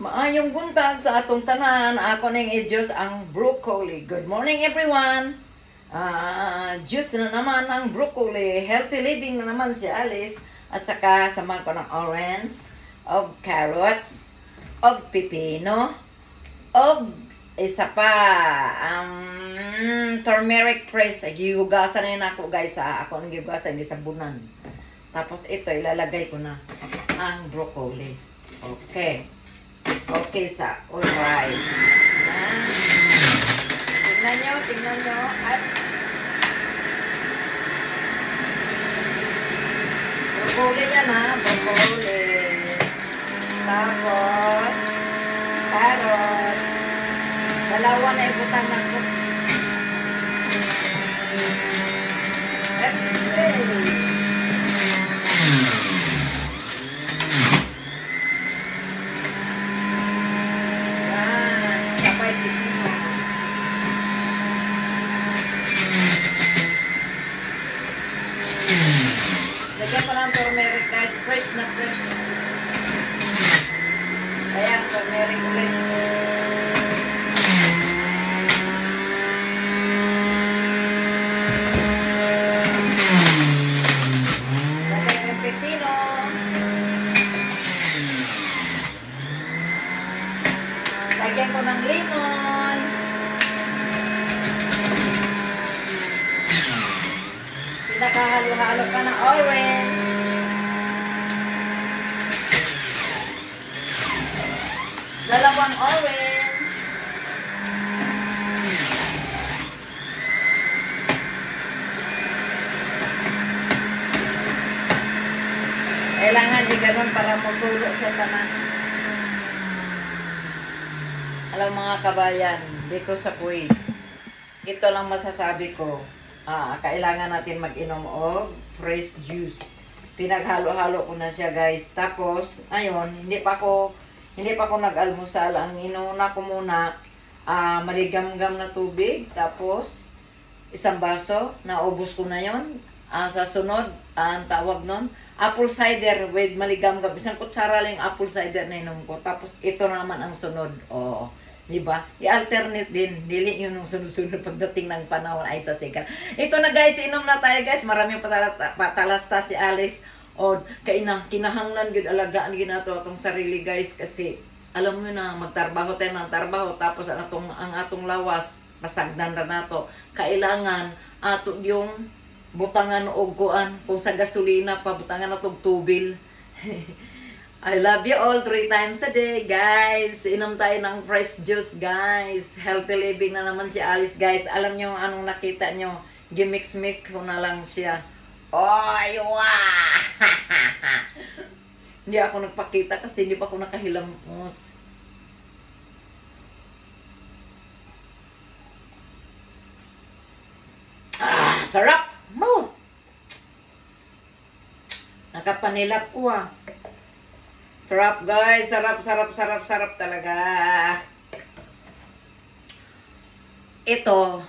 Maayong buntag sa atong tanan. Ako ning i-juice ang broccoli. Good morning everyone. Juice na naman ang broccoli. Healthy living na naman si Alice. At saka samahan ko ng orange, og carrots, og pipino, og isa pa turmeric paste. Gihugasan na ako guys. Ako nang gihugasan di sabunan. Tapos ito ilalagay ko na ang broccoli. Okay. Okay sa, alright. Tingnan nyo. At broccoli yan ha, broccoli. Tapos, carrots. Dalawa na ibutang na ko. Lagyan pa ng turmeric guys. Fresh na fresh. Ayan, turmeric ulit. Lagyan ng pepino. Lagyan ko ng lemon. Nakahalo-halo ka ng orange. Dalawang orange. Kailangan di ganun para magulo siya tanan. Alam mga kabayan, dito sa Kuwait, ito lang masasabi ko. Kailangan natin mag-inom of fresh juice. Pinaghalo-halo ko na siya guys. Tapos, ayun, hindi pa ako nag-almusal. Ang inuna ko muna, maligam-gam na tubig. Tapos, isang baso, naubos ko na yon. Sa sunod, ang tawag nun, apple cider with maligam-gam. Isang kutsara lang apple cider na inom ko. Tapos, ito naman ang sunod. Oo. Diba? I-alternate din. Dili yun yung sunod-sunod pagdating ng panahon ay sa sigar. Ito na guys, inom na tayo guys. Maraming patalasta si Alice. O, kinahanglan yun, alagaan ginato atong sarili guys. Kasi, alam mo na, magtarbaho tayo ng tarbaho. Tapos, ang atong lawas, pasagdan na nato. Kailangan, ato yung butangan o guan. Kung sa gasolina pa, butangan na itong tubil. I love you all 3 times a day, guys. Inom tayo ng fresh juice, guys. Healthy living na naman si Alice, guys. Alam nyo anong nakita nyo? Gimix-mix ko na lang siya. Oy, wah! Hindi ako nagpakita kasi hindi pa ako nakahilamos. Sarap! Mo! Nakapanilap ko Sarap guys, sarap talaga. Ito,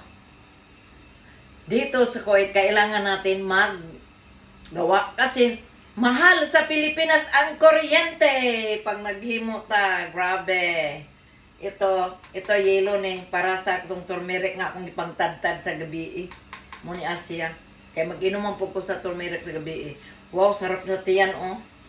dito sa Kuwait, kailangan natin maggawa kasi mahal sa Pilipinas ang kuryente. Pag naghimo ta, grabe. Ito yelo ni para sa itong turmeric nga akong ipangtadtad sa gabi Muni Asia. Kaya mag-inuman po ko sa turmeric sa gabi Wow, sarap sa tiyan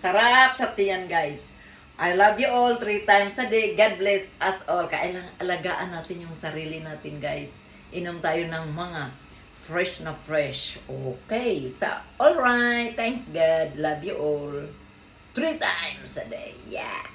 Sarap sa tiyan, guys. I love you all 3 times a day. God bless us all. Kailangan alagaan natin yung sarili natin, guys. Inom tayo ng mga fresh na fresh. Okay. So, alright. Thanks, God. Love you all. 3 times a day. Yeah.